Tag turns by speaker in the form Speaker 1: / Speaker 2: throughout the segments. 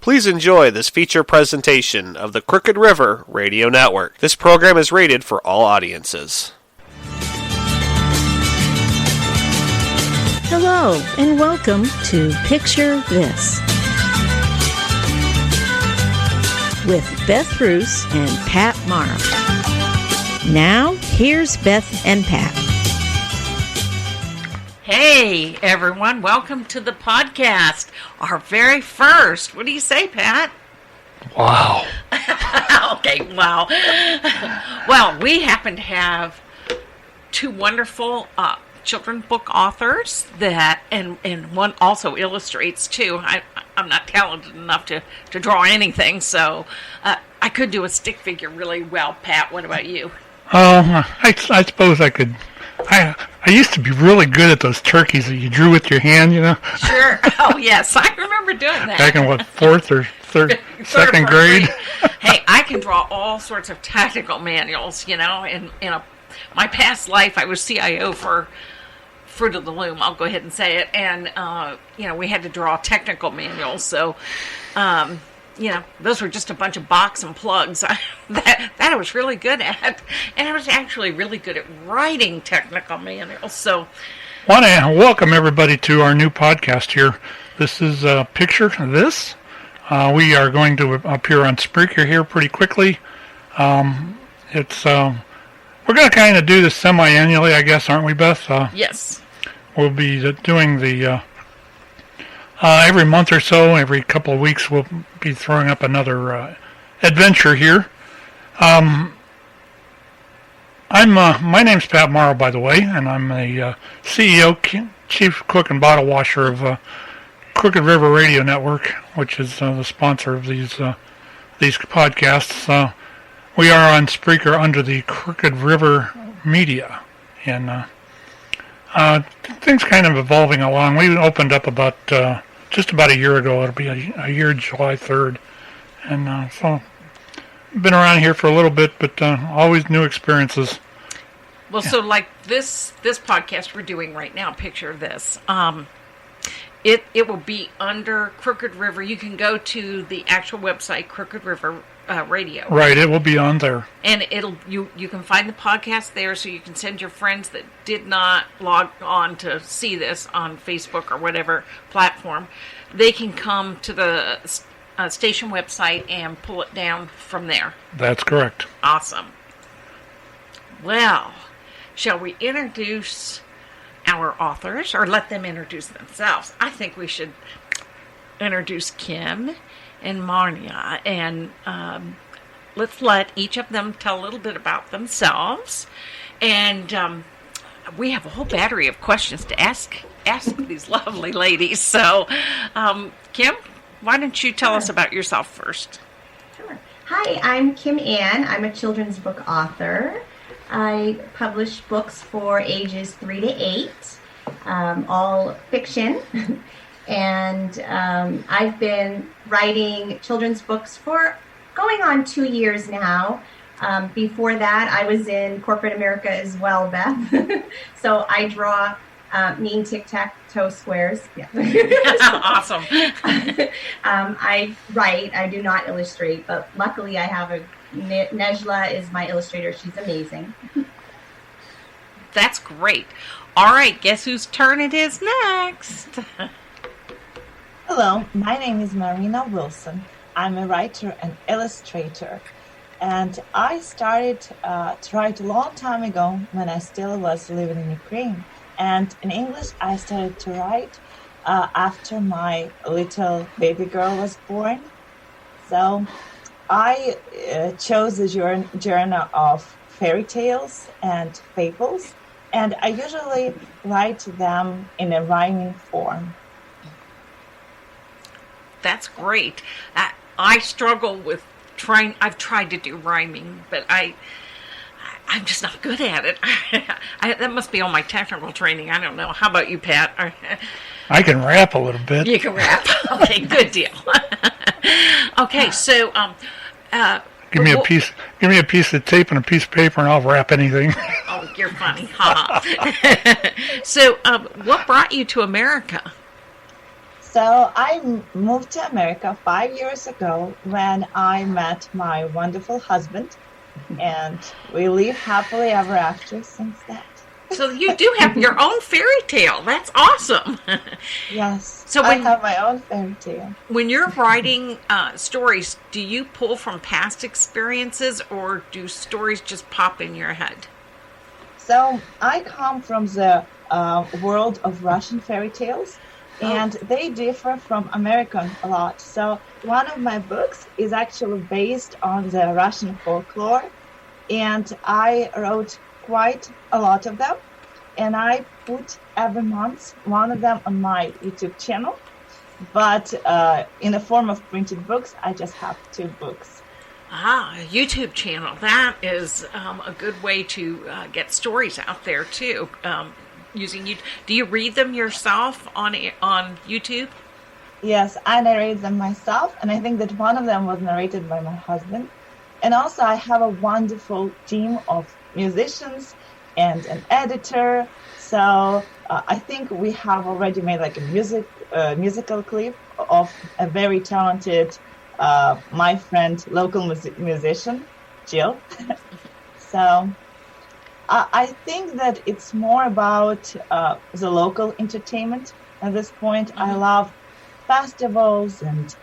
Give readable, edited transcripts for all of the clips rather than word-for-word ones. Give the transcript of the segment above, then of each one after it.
Speaker 1: Please enjoy this feature presentation of the Crooked River Radio Network. This program is rated for all audiences.
Speaker 2: Hello, and welcome to Picture This with Beth Bruce and Pat Morrow. Now, here's Beth and Pat.
Speaker 3: Hey, everyone. Welcome to the podcast. Our very first. What do you say, Pat?
Speaker 4: Wow.
Speaker 3: Okay, wow. Well, we happen to have two wonderful children's book authors and one also illustrates, too. I'm not talented enough to draw anything, so I could do a stick figure really well. Pat, what about you?
Speaker 4: I suppose I could. I used to be really good at those turkeys that you drew with your hand, you know?
Speaker 3: Sure. Oh, yes. I remember doing that.
Speaker 4: Back in, fourth or second grade?
Speaker 3: Hey, I can draw all sorts of tactical manuals, you know. In my past life, I was CIO for Fruit of the Loom. I'll go ahead and say it. And, we had to draw technical manuals. So, those were just a bunch of box and plugs that I was really good at. And I was actually really good at writing technical manuals. So,
Speaker 4: I want to welcome everybody to our new podcast here. This is Picture This. We are going to appear on Spreaker here pretty quickly. We're going to kind of do this semi-annually, I guess, aren't we, Beth?
Speaker 3: yes.
Speaker 4: We'll be doing the... every month or so, every couple of weeks, we'll be throwing up another adventure here. My name's Pat Morrow, by the way, and I'm a CEO, Chief Cook and Bottle Washer of Crooked River Radio Network, which is the sponsor of these podcasts. We are on Spreaker under the Crooked River Media, and things kind of evolving along. We opened up just about a year ago. It'll be a year, July 3rd. And so been around here for a little bit, but always new experiences.
Speaker 3: Well, yeah. So like this podcast we're doing right now, Picture This. It will be under Crooked River. You can go to the actual website, Crooked River Radio.
Speaker 4: Right, it will be on there.
Speaker 3: And you can find the podcast there, so you can send your friends that did not log on to see this on Facebook or whatever platform. They can come to the station website and pull it down from there.
Speaker 4: That's correct.
Speaker 3: Awesome. Well, shall we introduce our authors, or let them introduce themselves? I think we should introduce Kim and Marnia, and let's let each of them tell a little bit about themselves. And we have a whole battery of questions to ask these lovely ladies. So, Kim, why don't you tell us about yourself first?
Speaker 5: Sure. Hi, I'm Kim Ann. I'm a children's book author. I publish books for ages 3 to 8, all fiction. And I've been writing children's books for going on 2 years now. Before that, I was in corporate America as well, Beth. So I draw mean tic-tac-toe squares. Yeah.
Speaker 3: Awesome.
Speaker 5: I write. I do not illustrate, but luckily I have Nejla is my illustrator. She's amazing.
Speaker 3: That's great. All right, guess whose turn it is next?
Speaker 6: Hello, my name is Marina Wilson. I'm a writer and illustrator, and I started to write a long time ago when I still was living in Ukraine. And in English, I started to write after my little baby girl was born. So I chose the genre of fairy tales and fables, and I usually write them in a rhyming form.
Speaker 3: That's great. I struggle with I've tried to do rhyming, but I'm just not good at it. That must be all my technical training. I don't know. How about you, Pat?
Speaker 4: I can rap a little bit.
Speaker 3: You can rap. Okay, good deal. Okay, so
Speaker 4: give me a piece of tape and a piece of paper, and I'll rap anything.
Speaker 3: Oh, you're funny. Ha. So, what brought you to America?
Speaker 6: So I moved to America 5 years ago when I met my wonderful husband, and we live happily ever after since that.
Speaker 3: So you do have your own fairy tale. That's awesome.
Speaker 6: Yes,
Speaker 3: So
Speaker 6: I
Speaker 3: when-
Speaker 6: have my own fairy tale.
Speaker 3: When you're writing stories, do you pull from past experiences, or do stories just pop in your head?
Speaker 6: So I come from the world of Russian fairy tales, and they differ from American a lot. So one of my books is actually based on the Russian folklore, and I wrote quite a lot of them, and I put every month one of them on my YouTube channel. But in the form of printed books, I just have 2 books.
Speaker 3: Ah, a YouTube channel. That is a good way to get stories out there too. Using you, do you read them yourself on YouTube?
Speaker 6: Yes, I narrate them myself, and I think that one of them was narrated by my husband. And also, I have a wonderful team of musicians and an editor. So I think we have already made like a musical clip of a very talented, my friend, local musician, Jill. So I think that it's more about the local entertainment at this point. Mm-hmm. I love festivals and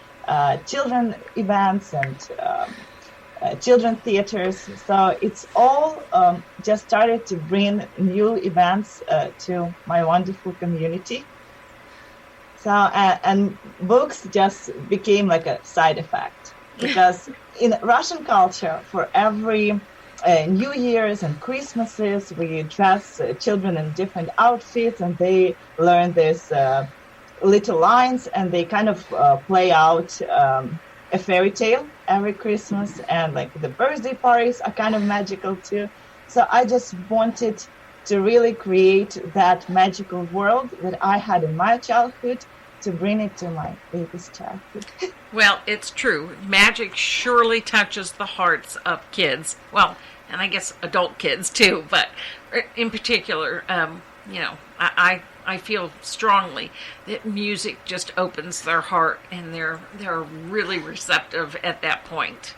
Speaker 6: children events and children theaters. So it's all just started to bring new events to my wonderful community. So and books just became like a side effect, because in Russian culture, for every New Year's and Christmases, we dress children in different outfits, and they learn this little lines, and they kind of play out a fairy tale every Christmas, and like the birthday parties are kind of magical too. So I just wanted to really create that magical world that I had in my childhood, to bring it to my baby's childhood.
Speaker 3: Well, it's true. Magic surely touches the hearts of kids. Well, and I guess adult kids too, but in particular, I feel strongly that music just opens their heart, and they're really receptive at that point.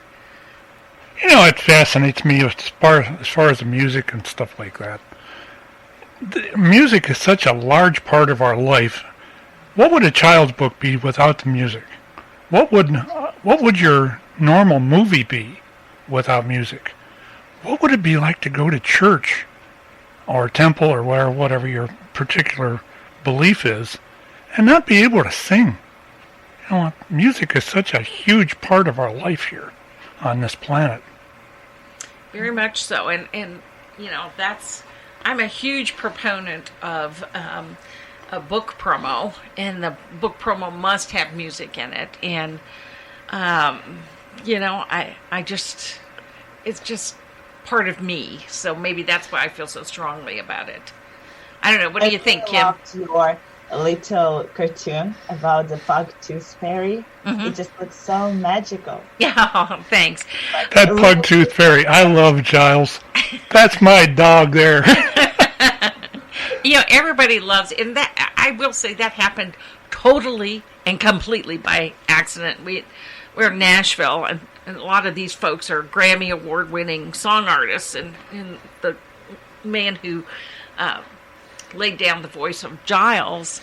Speaker 4: You know, it fascinates me as far as the music and stuff like that. The music is such a large part of our life. What would a child's book be without the music? What would your normal movie be without music? What would it be like to go to church or temple or whatever your particular belief is, and not be able to sing? You know, music is such a huge part of our life here on this planet.
Speaker 3: Very much so, and you know, I'm a huge proponent of a book promo, and the book promo must have music in it, and it's just part of me, so maybe that's why I feel so strongly about it. I don't know, what do you think, Kim?
Speaker 6: I loved your little cartoon about the pug-tooth fairy.
Speaker 3: Mm-hmm.
Speaker 6: It just looks so magical.
Speaker 3: Yeah, thanks.
Speaker 4: That pug-tooth fairy, I love Giles. That's my dog there.
Speaker 3: You know, everybody loves it, and that, I will say, that happened totally and completely by accident. We're in Nashville, and a lot of these folks are Grammy Award-winning song artists, and the man who laid down the voice of Giles,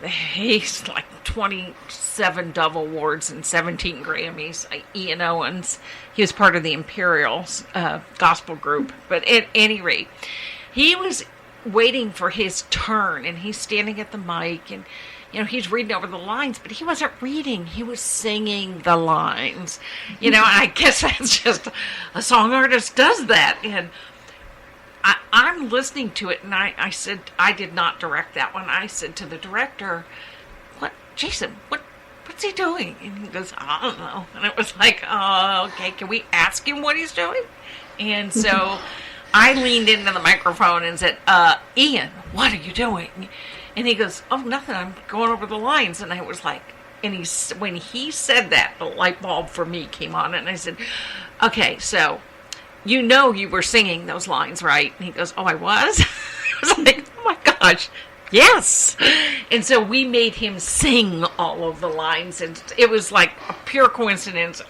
Speaker 3: he's like 27 Dove Awards and 17 Grammys. Ian Owens, he was part of the Imperials gospel group, but at any rate, he was waiting for his turn, and he's standing at the mic, and you know, he's reading over the lines, but he wasn't reading, he was singing the lines, you know. And I guess that's just, a song artist does that. And I'm listening to it, and I said, I did not direct that one. I said to the director, Jason, what's he doing? And he goes, I don't know. And it was like, oh, okay, can we ask him what he's doing? And so I leaned into the microphone and said, Ian, what are you doing? And he goes, oh, nothing, I'm going over the lines. And I was like, when he said that, the light bulb for me came on, and I said, okay, so you know you were singing those lines, right? And he goes, oh, I was? I was like, oh my gosh, Yes. And so we made him sing all of the lines, and it was like a pure coincidence.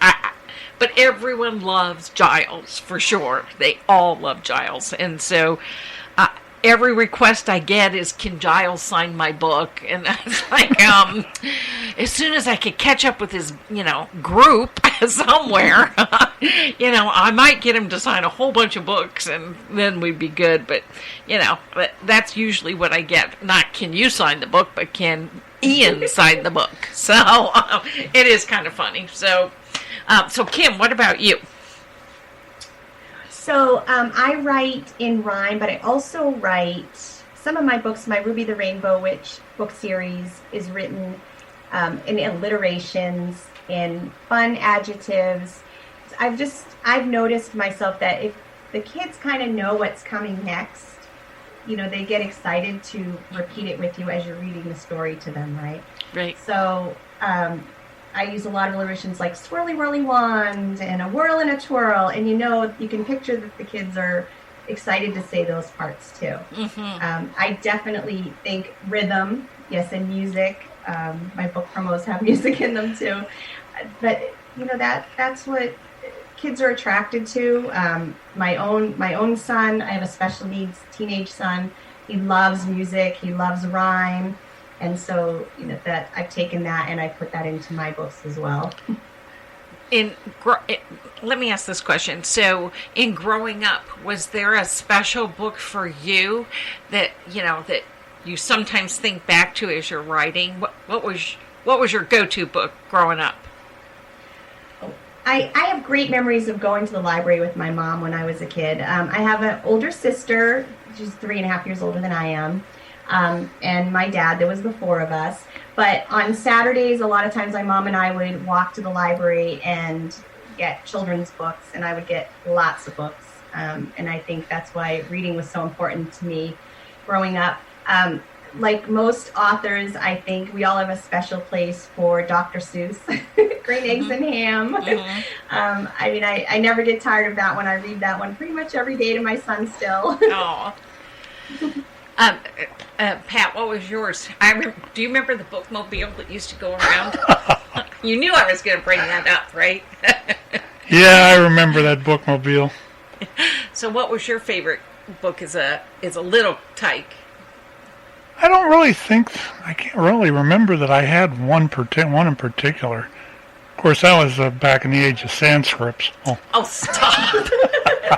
Speaker 3: But everyone loves Giles, for sure. They all love Giles. And so every request I get is, can Giles sign my book? And it's like, as soon as I could catch up with his, group somewhere, I might get him to sign a whole bunch of books, and then we'd be good. But, but that's usually what I get. Not can you sign the book, but can Ian sign the book? So it is kind of funny. So Kim, what about you?
Speaker 5: So I write in rhyme, but I also write some of my books. My Ruby the Rainbow Witch book series is written in alliterations, in fun adjectives. I've noticed myself that if the kids kind of know what's coming next, they get excited to repeat it with you as you're reading the story to them, right?
Speaker 3: Right.
Speaker 5: So I use a lot of alliterations like swirly whirly wand and a whirl and a twirl, and you can picture that the kids are excited to say those parts too.
Speaker 3: Mm-hmm.
Speaker 5: I definitely think rhythm, yes, and music. My book promos have music in them too, but that's what kids are attracted to. My own son, I have a special needs teenage son. He loves music. He loves rhyme. And so, that I've taken that and I put that into my books as well.
Speaker 3: Let me ask this question. So, in growing up, was there a special book for you that you sometimes think back to as you're writing? What was your go-to book growing up?
Speaker 5: I have great memories of going to the library with my mom when I was a kid. I have an older sister. She's 3.5 years older than I am. And my dad, there was the four of us. But on Saturdays, a lot of times my mom and I would walk to the library and get children's books, and I would get lots of books. And I think that's why reading was so important to me growing up. Like most authors, I think we all have a special place for Dr. Seuss, Green Eggs and Ham.
Speaker 3: Mm-hmm.
Speaker 5: I never get tired of that one. I read that one pretty much every day to my son still.
Speaker 3: Oh. Pat, what was yours? Do you remember the bookmobile that used to go around? You knew I was going to bring that up, right?
Speaker 4: Yeah, I remember that bookmobile.
Speaker 3: So, what was your favorite book as a little tyke?
Speaker 4: I can't really remember that I had one in particular. Of course, that was back in the age of Sanscripts.
Speaker 3: Oh, stop.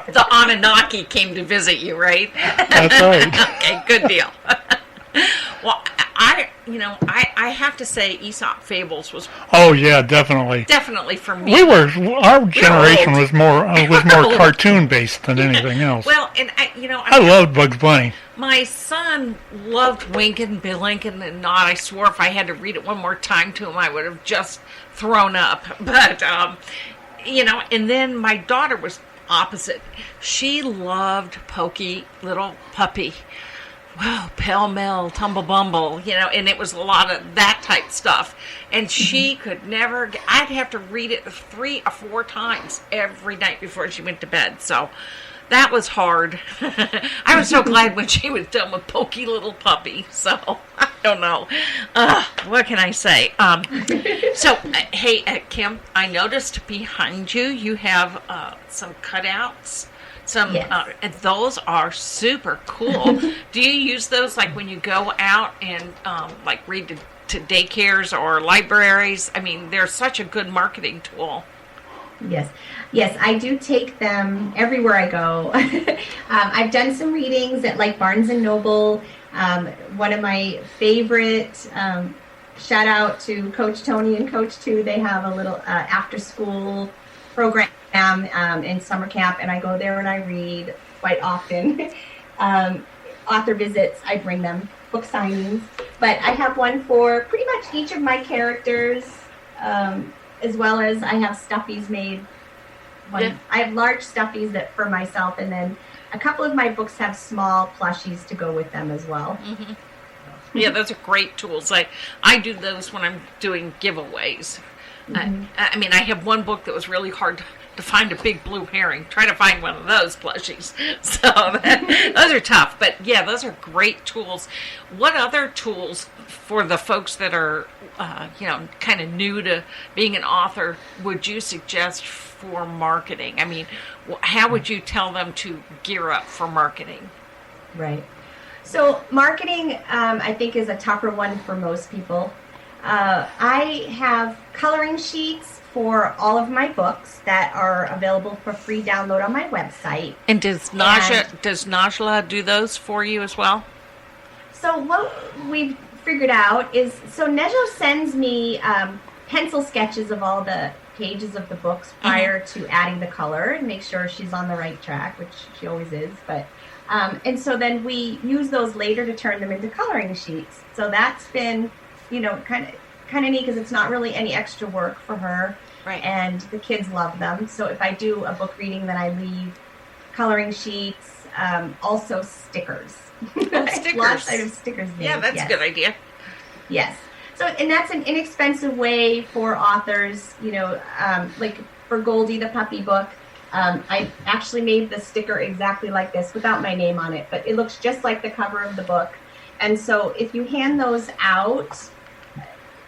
Speaker 3: The Anunnaki came to visit you, right?
Speaker 4: That's right.
Speaker 3: Okay, good deal. Well, I have to say Aesop Fables was...
Speaker 4: Oh, yeah, definitely.
Speaker 3: Definitely for me.
Speaker 4: Our generation was more cartoon-based than anything else.
Speaker 3: Well, and
Speaker 4: I loved Bugs Bunny.
Speaker 3: My son loved Winkin', Bilinkin', and Nod. I swore if I had to read it one more time to him, I would have just thrown up. But, and then my daughter was opposite. She loved Pokey Little Puppy. Wow, Pell Mell, Tumble Bumble, and it was a lot of that type stuff. And she could never, I'd have to read it 3 or 4 times every night before she went to bed. So that was hard. I was so glad when she was done with Pokey Little Puppy. So, I don't know. What can I say? Hey, Kim, I noticed behind you have some cutouts.
Speaker 5: Yes.
Speaker 3: And those are super cool. Do you use those like when you go out and read to daycares or libraries? I mean, they're such a good marketing tool.
Speaker 5: Yes, I do take them everywhere I go. I've done some readings at like Barnes and Noble. One of my favorite, shout out to Coach Tony and Coach 2. They have a little after school program in summer camp, and I go there and I read quite often. Author visits, I bring them, book signings. But I have one for pretty much each of my characters, as well as I have stuffies made. I have large stuffies that for myself, and then a couple of my books have small plushies to go with them as well.
Speaker 3: Mm-hmm. Yeah, those are great tools. I do those when I'm doing giveaways. I mean, I have one book that was really hard to find, a big blue herring. Try to find one of those plushies. So those are tough. But yeah, those are great tools. What other tools for the folks that are, kind of new to being an author would you suggest for marketing? I mean, how would you tell them to gear up for marketing?
Speaker 5: Right. So marketing, I think, is a tougher one for most people. I have coloring sheets for all of my books that are available for free download on my website.
Speaker 3: And does Najla do those for you as well?
Speaker 5: So what we've figured out is, Nejla sends me pencil sketches of all the pages of the books prior to adding the color and make sure she's on the right track, which she always is. But and so then we use those later to turn them into coloring sheets. So that's been, kind of neat because it's not really any extra work for her.
Speaker 3: Right.
Speaker 5: And the kids love them. So if I do a book reading, then I leave coloring sheets, also stickers.
Speaker 3: Oh, stickers.
Speaker 5: Lots of stickers made.
Speaker 3: Yeah, that's a good idea.
Speaker 5: Yes. So, and that's an inexpensive way for authors, like for Goldie, the puppy book. I actually made the sticker exactly like this without my name on it, but it looks just like the cover of the book. And so if you hand those out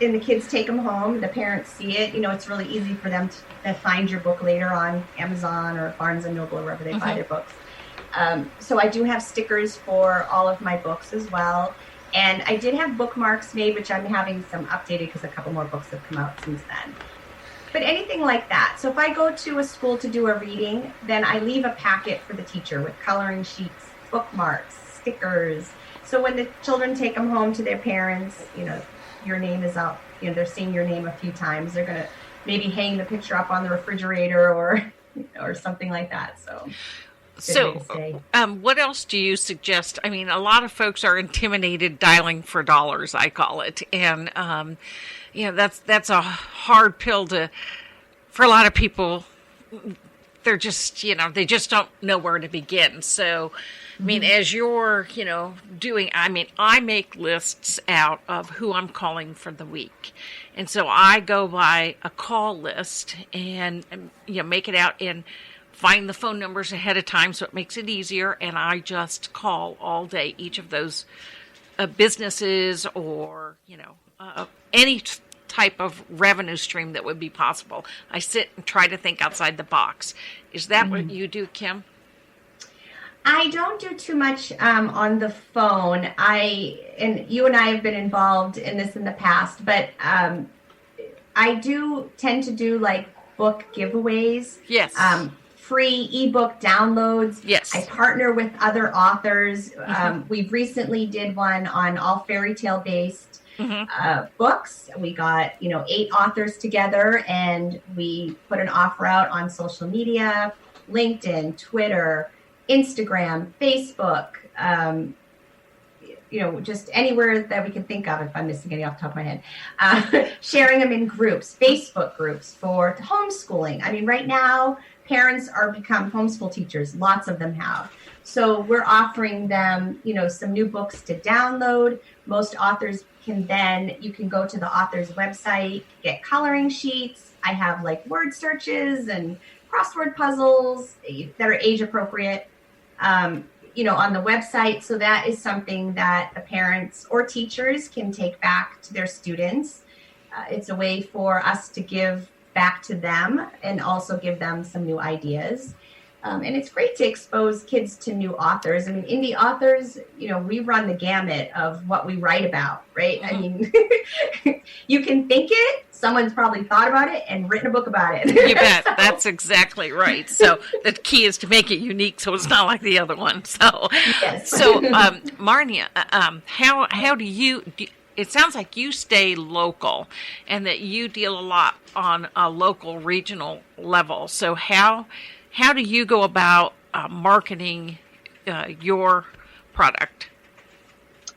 Speaker 5: and the kids take them home, the parents see it, it's really easy for them to find your book later on Amazon or Barnes & Noble or wherever they buy their books. So I do have stickers for all of my books as well. And I did have bookmarks made, which I'm having some updated because a couple more books have come out since then. But anything like that. So if I go to a school to do a reading, then I leave a packet for the teacher with coloring sheets, bookmarks, stickers. So when the children take them home to their parents, your name is up, they're seeing your name a few times. They're going to maybe hang the picture up on the refrigerator or something like that. So
Speaker 3: what else do you suggest? I mean, a lot of folks are intimidated dialing for dollars, I call it. And, that's a hard pill for a lot of people. They're just, they just don't know where to begin. So, I mean, as you're, doing, I make lists out of who I'm calling for the week. And so I go by a call list and make it out and find the phone numbers ahead of time so it makes it easier. And I just call all day each of those businesses or, any type of revenue stream that would be possible. I sit and try to think outside the box. Is that what you do, Kim?
Speaker 5: I don't do too much on the phone. And you and I have been involved in this in the past, but I do tend to do like book giveaways.
Speaker 3: Yes.
Speaker 5: Free ebook downloads.
Speaker 3: Yes.
Speaker 5: I partner with other authors. We've recently did one on all fairy tale based books. We got 8 authors together and we put an offer out on social media, LinkedIn, Twitter, Instagram, Facebook, just anywhere that we can think of, if I'm missing any off the top of my head, sharing them in groups, Facebook groups for homeschooling. I mean, right now, parents are become homeschool teachers. Lots of them have. So we're offering them, some new books to download. Most authors you can go to the author's website, get coloring sheets. I have like word searches and crossword puzzles that are age appropriate, on the website. So that is something that the parents or teachers can take back to their students. It's a way for us to give back to them and also give them some new ideas. And it's great to expose kids to new authors. I mean, indie authors, we run the gamut of what we write about, right? I mean, you can think it, someone's probably thought about it and written a book about it.
Speaker 3: You bet. That's exactly right. So the key is to make it unique so it's not like the other one. So,
Speaker 5: yes.
Speaker 3: So Marnia, how do you... It sounds like you stay local and that you deal a lot on a local, regional level. So how do you go about marketing your product?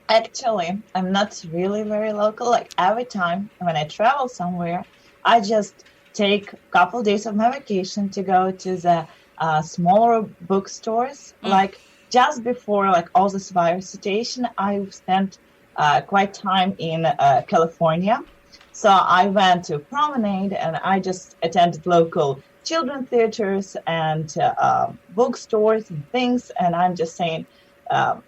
Speaker 6: Actually, I'm not really very local. Like every time when I travel somewhere, I just take a couple of days of my vacation to go to the smaller bookstores. Like just before all this virus situation, I spent quite time in California. So I went to Promenade and I just attended local children theaters and bookstores and things. And I'm just saying,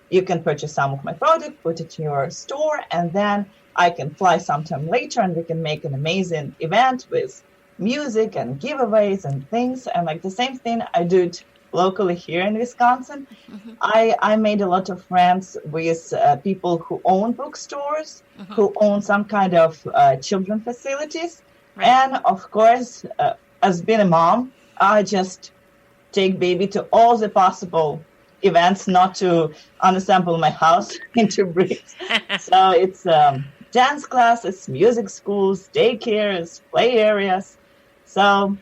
Speaker 6: you can purchase some of my product, put it in your store, and then I can fly sometime later and we can make an amazing event with music and giveaways and things. And like the same thing I do it locally here in Wisconsin. I made a lot of friends with people who own bookstores, who own some kind of children facilities.
Speaker 3: Right.
Speaker 6: And of course, as being a mom, I just take baby to all the possible events, not to unassemble my house into bricks. So it's dance classes, music schools, daycares, play areas. So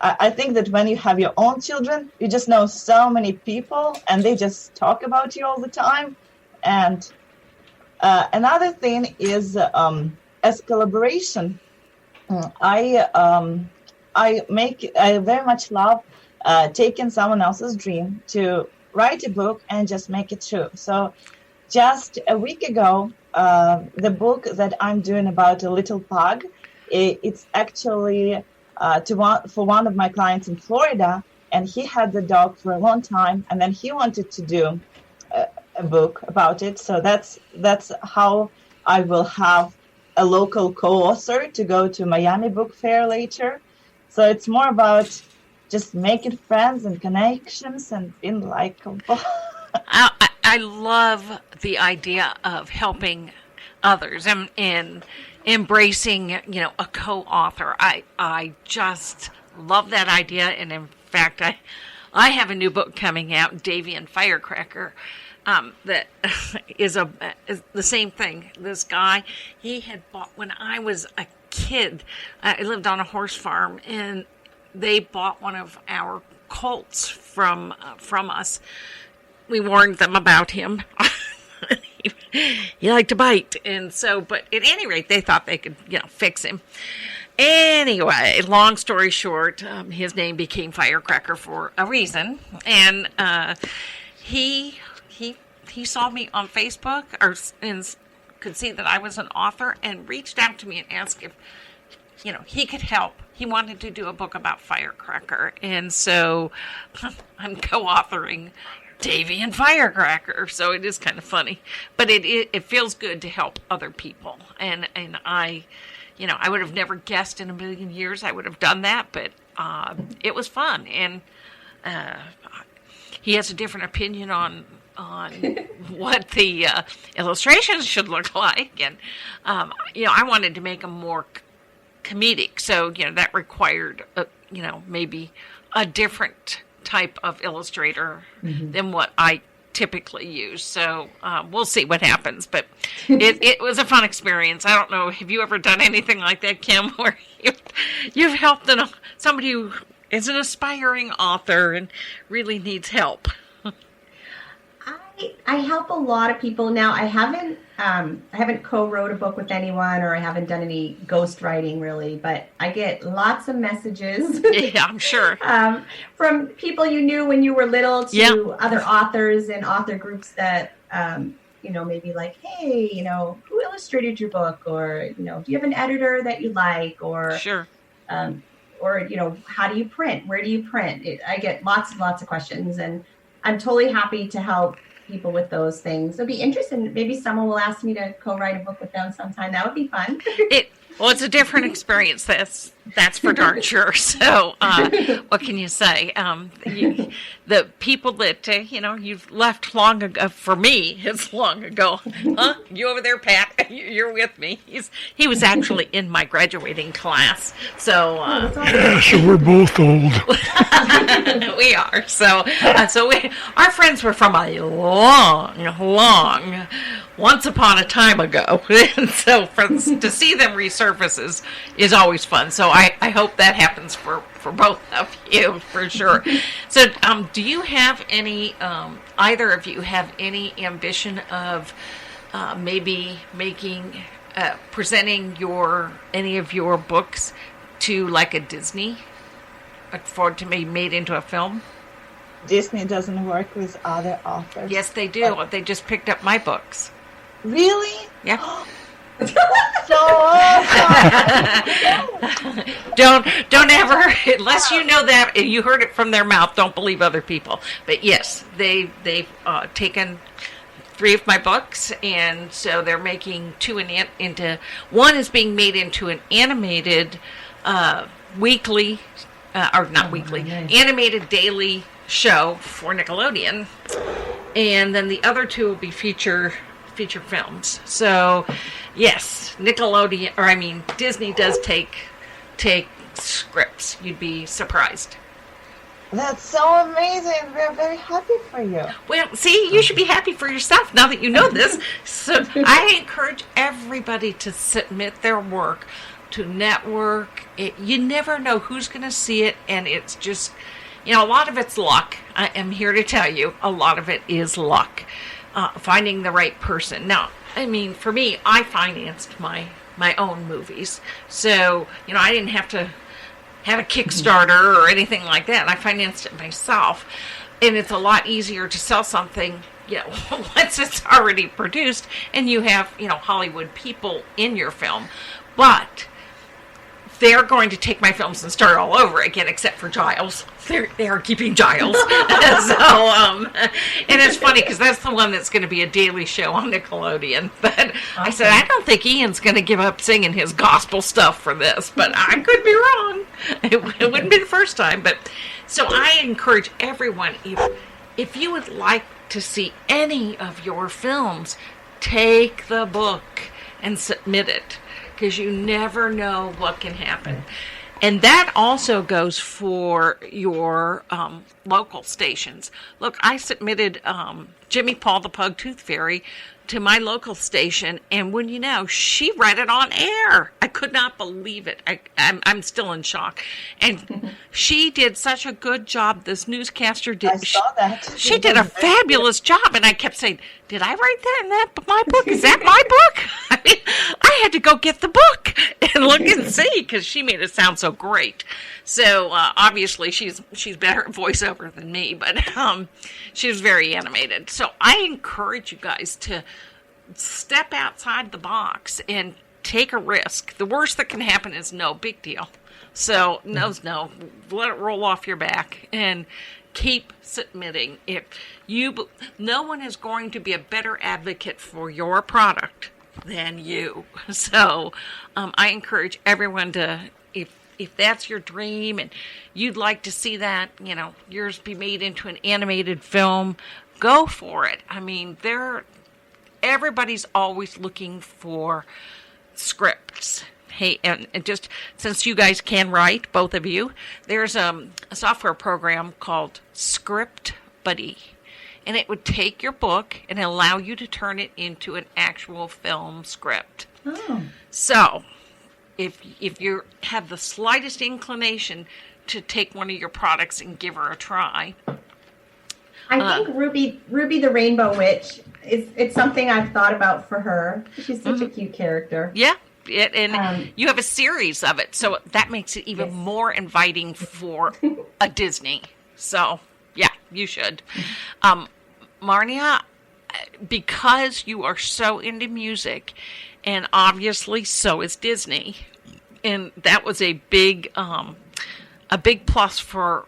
Speaker 6: I think that when you have your own children, you just know so many people and they just talk about you all the time. And another thing is as collaboration. I very much love taking someone else's dream to write a book and just make it true. So just a week ago, the book that I'm doing about a little pug, it's actually for one of my clients in Florida, and he had the dog for a long time, and then he wanted to do a book about it. So that's how I will have a local co-author to go to Miami Book Fair later. So it's more about just making friends and connections and being likable.
Speaker 3: I love the idea of helping others and embracing, a co-author. I just love that idea. And in fact, I have a new book coming out, Davy and Firecracker, that is the same thing. This guy, he had bought, when I was a kid, I lived on a horse farm, and they bought one of our colts from us. We warned them about him. He liked to bite. And so, but at any rate, they thought they could, fix him. Anyway, long story short, his name became Firecracker for a reason. And he saw me on Facebook and could see that I was an author and reached out to me and asked if, he could help. He wanted to do a book about Firecracker. And so I'm co-authoring Davy and Firecracker. So it is kind of funny, but it feels good to help other people. And I would have never guessed in a million years I would have done that, but it was fun. And he has a different opinion on what the illustrations should look like. And, I wanted to make them more comedic. So, that required, maybe a different type of illustrator than what I typically use. So we'll see what happens. But it was a fun experience. I don't know, have you ever done anything like that, Kim, where you've helped somebody who is an aspiring author and really needs help?
Speaker 5: I help a lot of people now. I haven't co-wrote a book with anyone, or I haven't done any ghostwriting really, but I get lots of messages.
Speaker 3: Yeah, I'm sure.
Speaker 5: From people you knew when you were little to other authors and author groups that, maybe like, hey, who illustrated your book? Or, do you have an editor that you like? Or,
Speaker 3: sure.
Speaker 5: Or, how do you print? Where do you print? I get lots and lots of questions, and I'm totally happy to help people with those things. It'll be interesting. Maybe someone will ask me to co-write a book with them sometime. That would be fun.
Speaker 3: It's a different experience. That's for darn sure. So, what can you say? The people that you've left long ago. For me, it's long ago. Huh? You over there, Pat? You're with me. He was actually in my graduating class. So,
Speaker 4: so we're both old.
Speaker 3: We are. So our friends were from a long, once upon a time ago. And so to see them resurface is always fun. So I hope that happens for both of you, for sure. So do you have any, either of you have any ambition of maybe presenting any of your books to like a Disney, for it to be made into a film?
Speaker 6: Disney doesn't work with other authors.
Speaker 3: Yes, they do. They just picked up my books.
Speaker 6: Really?
Speaker 3: Yeah.
Speaker 6: So
Speaker 3: Don't ever, unless you know that and you heard it from their mouth, don't believe other people. But yes, they've taken 3 of my books, and so they're making 2 into one is being made into an animated weekly or not weekly, animated daily show for Nickelodeon, and then the other 2 will be feature films. So yes, Disney does take scripts. You'd be surprised.
Speaker 6: that's so amazing. We're very happy for you.
Speaker 3: Well, see, you should be happy for yourself now that you know this. So I encourage everybody to submit their work to network. You never know who's going to see it, and it's just, a lot of it's luck. I am here to tell you, a lot of it is luck. Finding the right person. Now, for me, I financed my own movies. So, I didn't have to have a Kickstarter or anything like that. I financed it myself. And it's a lot easier to sell something, once it's already produced and you have, Hollywood people in your film. But they're going to take my films and start all over again, except for Giles. They are keeping Giles. And it's funny because that's the one that's going to be a daily show on Nickelodeon. But I said, I don't think Ian's going to give up singing his gospel stuff for this. But I could be wrong. It wouldn't be the first time. But so I encourage everyone, if you would like to see any of your films, take the book and submit it. Because you never know what can happen. And that also goes for your local stations. Look, I submitted Jimmy Paul the Pug Tooth Fairy to my local station, and when she read it on air. I could not believe it. I'm still in shock. And she did such a good job. This newscaster did.
Speaker 6: I saw that.
Speaker 3: She did a fabulous job, and I kept saying, did I write that in my book? Is that my book? I had to go get the book and look and see because she made it sound so great. So obviously she's better at voiceover than me, but she was very animated. So I encourage you guys to step outside the box and take a risk. The worst that can happen is no, big deal. So no, let it roll off your back and keep submitting. No one is going to be a better advocate for your product than you. So I encourage everyone to, if that's your dream and you'd like to see that, yours be made into an animated film, go for it. Everybody's always looking for scripts. Hey, and just since you guys can write, both of you, there's a software program called Script Buddy. And it would take your book and allow you to turn it into an actual film script. Oh. So, if you have the slightest inclination to take one of your products and give her a try.
Speaker 5: I think Ruby the Rainbow Witch, it's something I've thought about for her. She's such a cute character.
Speaker 3: Yeah. And you have a series of it, so that makes it even more inviting for a Disney. So, yeah, you should. Marnia, because you are so into music, and obviously so is Disney, and that was a big plus for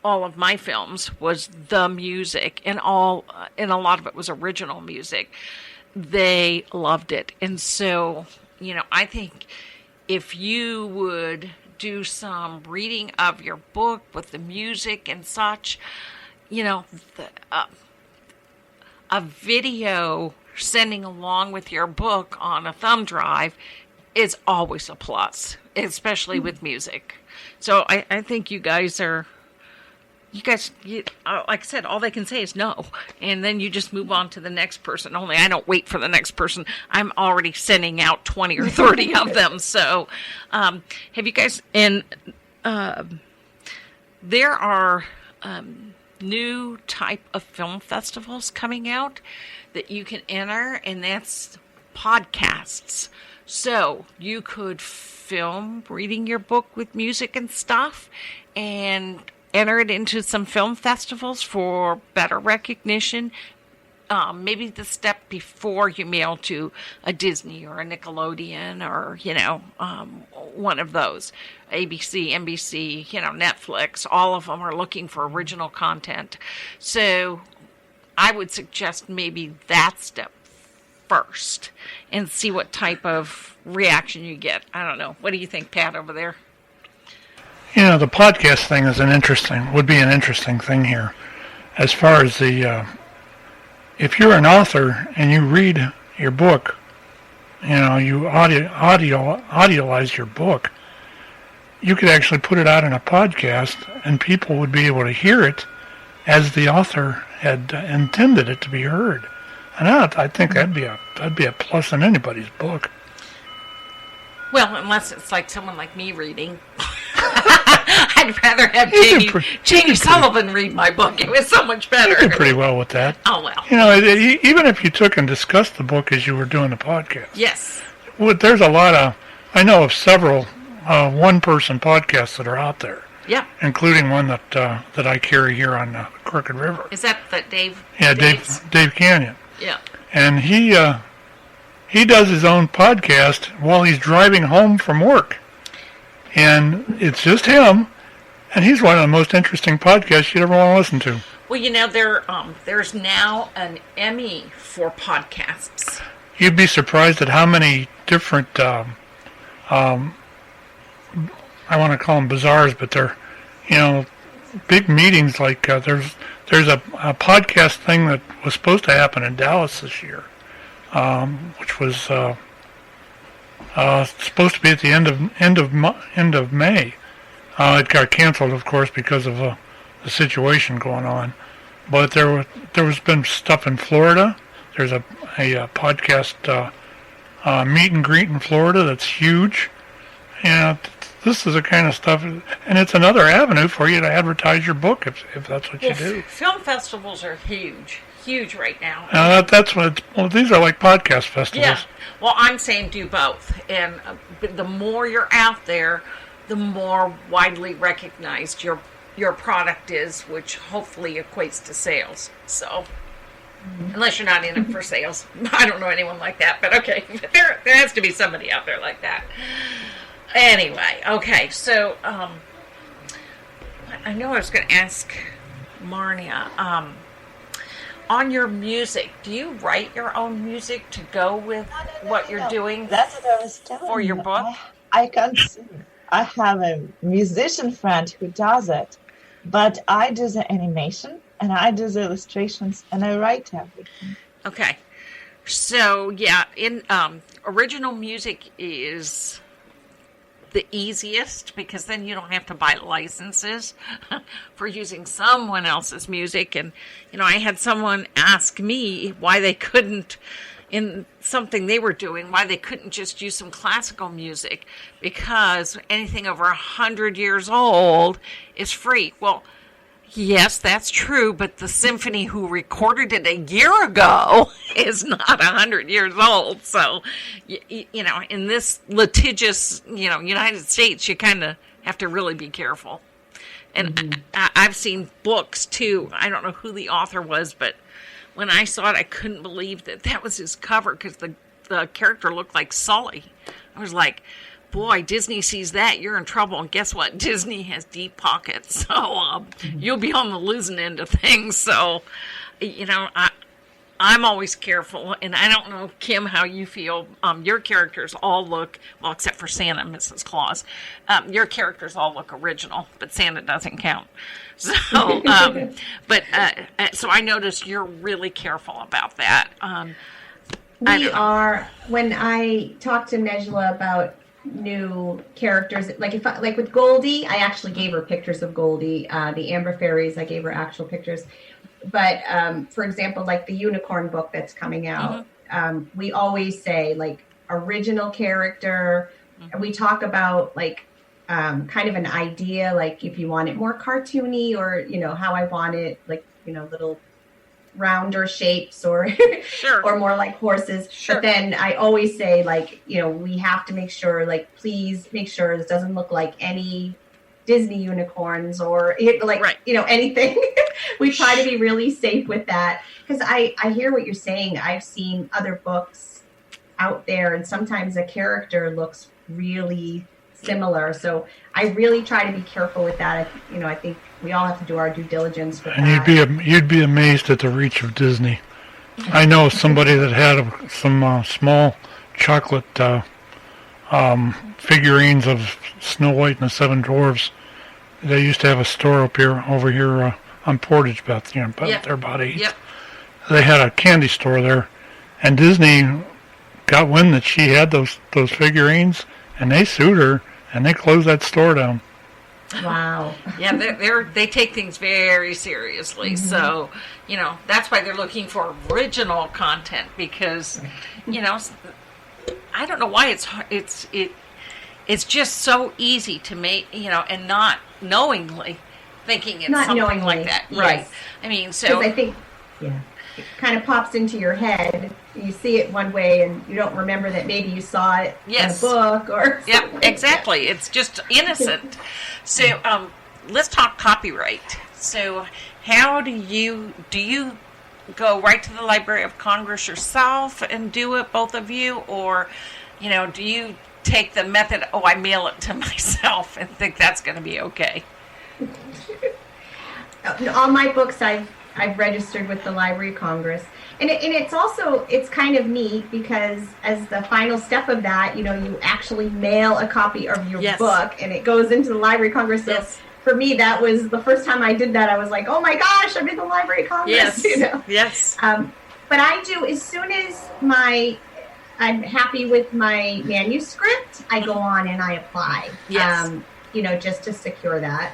Speaker 3: all of my films was the music, and a lot of it was original music. They loved it, and so I think if you would do some reading of your book with the music and such, a video sending along with your book on a thumb drive is always a plus, especially with music. So I think you guys, like I said, all they can say is no. And then you just move on to the next person. Only I don't wait for the next person. I'm already sending out 20 or 30 of them. So have you guys, and there are new type of film festivals coming out that you can enter, and that's podcasts. So you could film reading your book with music and stuff and enter it into some film festivals for better recognition, maybe the step before you mail to a Disney or a Nickelodeon or, one of those, ABC, NBC, Netflix, all of them are looking for original content. So I would suggest maybe that step first and see what type of reaction you get. I don't know. What do you think, Pat, over there?
Speaker 4: The podcast thing would be an interesting thing here. As far as if you're an author and you read your book, you audiolize your book, you could actually put it out in a podcast and people would be able to hear it as the author had intended it to be heard. And I think that'd be a plus in anybody's book.
Speaker 3: Well, unless it's like someone like me reading. I'd rather have Jamie Sullivan read my book. It was so much better.
Speaker 4: You did pretty well with that.
Speaker 3: Oh, well.
Speaker 4: Even if you took and discussed the book as you were doing the podcast.
Speaker 3: Yes.
Speaker 4: There's a lot of, I know of several one-person podcasts that are out there.
Speaker 3: Yeah.
Speaker 4: Including one that I carry here on the Crooked River.
Speaker 3: Is that the Dave?
Speaker 4: Yeah, Dave Canyon.
Speaker 3: Yeah.
Speaker 4: And he does his own podcast while he's driving home from work. And it's just him, and he's one of the most interesting podcasts you'd ever want to listen to.
Speaker 3: Well, there's now an Emmy for podcasts.
Speaker 4: You'd be surprised at how many different, I want to call them bazaars, but they're, big meetings. Like there's a podcast thing that was supposed to happen in Dallas this year, which was supposed to be at the end of May. It got canceled, of course, because of the situation going on. But there was been stuff in Florida. There's a podcast meet and greet in Florida that's huge. This is the kind of stuff, and it's another avenue for you to advertise your book if that's what you do.
Speaker 3: Film festivals are huge right now.
Speaker 4: That's what. These are like podcast festivals.
Speaker 3: Yeah. Well, I'm saying do both, and the more you're out there, the more widely recognized your product is, which hopefully equates to sales. So, unless you're not in it for sales, I don't know anyone like that, but okay, there has to be somebody out there like that. Anyway, okay, so I know I was going to ask Marnia, on your music, do you write your own music to go with what you're doing?
Speaker 6: That's what I was telling
Speaker 3: for your
Speaker 6: you.
Speaker 3: book?
Speaker 6: I can't sing. I have a musician friend who does it, but I do the animation and I do the illustrations and I write everything.
Speaker 3: Okay, so yeah, in original music is the easiest because then you don't have to buy licenses for using someone else's music. And I had someone ask me why they couldn't, in something they were doing, why they couldn't just use some classical music because anything over 100 years old is free. Well, yes, that's true, but the symphony who recorded it a year ago is not 100 years old. So, in this litigious, United States, you kind of have to really be careful. And I've seen books, too. I don't know who the author was, but when I saw it, I couldn't believe that was his cover because the character looked like Sully. I was like, boy, Disney sees that, you're in trouble. And guess what? Disney has deep pockets. So you'll be on the losing end of things. So, I'm always careful. And I don't know, Kim, how you feel. Your characters all look, well, except for Santa and Mrs. Claus, your characters all look original, but Santa doesn't count. So, so I noticed you're really careful about that.
Speaker 5: We are, when I talked to Nejla about new characters, like with Goldie, I actually gave her pictures of Goldie. The Amber Fairies, I gave her actual pictures. But for example, like the unicorn book that's coming out, we always say like original character. And we talk about like kind of an idea, like if you want it more cartoony or how I want it, like little rounder shapes or
Speaker 3: sure.
Speaker 5: or more like horses.
Speaker 3: Sure.
Speaker 5: But then I always say, like, we have to make sure, like, please make sure this doesn't look like any Disney unicorns or
Speaker 3: Right.
Speaker 5: Anything. We try to be really safe with that, because I hear what you're saying. I've seen other books out there, and sometimes a character looks really similar. So I really try to be careful with that. I think we all have to do our due diligence with
Speaker 4: And
Speaker 5: that.
Speaker 4: you'd be amazed at the reach of Disney. I know somebody that had some small chocolate figurines of Snow White and the Seven Dwarfs. They used to have a store over here on Portage, Beth. They're about 8.
Speaker 3: Yep.
Speaker 4: They had a candy store there, and Disney got wind that she had those figurines, and they sued her, and they closed that store down.
Speaker 5: Wow.
Speaker 3: Yeah, they take things very seriously. So, that's why they're looking for original content, because, I don't know why it's just so easy to make, and not knowingly thinking it's
Speaker 5: Not
Speaker 3: something
Speaker 5: knowingly,
Speaker 3: like that.
Speaker 5: right.
Speaker 3: Yes. I mean,
Speaker 5: Because
Speaker 3: so
Speaker 5: I think, it kind of pops into your head. You see it one way, and you don't remember that maybe you saw it
Speaker 3: Yes.
Speaker 5: in a book or
Speaker 3: yeah,
Speaker 5: something like that.
Speaker 3: exactly. It's just innocent. So, let's talk copyright. So, how do you go right to the Library of Congress yourself and do it, both of you, or do you take the method? I mail it to myself and think that's going to be okay.
Speaker 5: All my books I've registered with the Library of Congress, and it's kind of neat, because as the final step of that, you actually mail a copy of your
Speaker 3: Yes.
Speaker 5: book, and it goes into the Library of Congress. So
Speaker 3: Yes.
Speaker 5: for me, that was the first time I did that. I was like, oh my gosh, I'm in the Library of Congress.
Speaker 3: Yes. Yes.
Speaker 5: But I do, as soon as I'm happy with my manuscript, I go on and I apply.
Speaker 3: Yes.
Speaker 5: Just to secure that.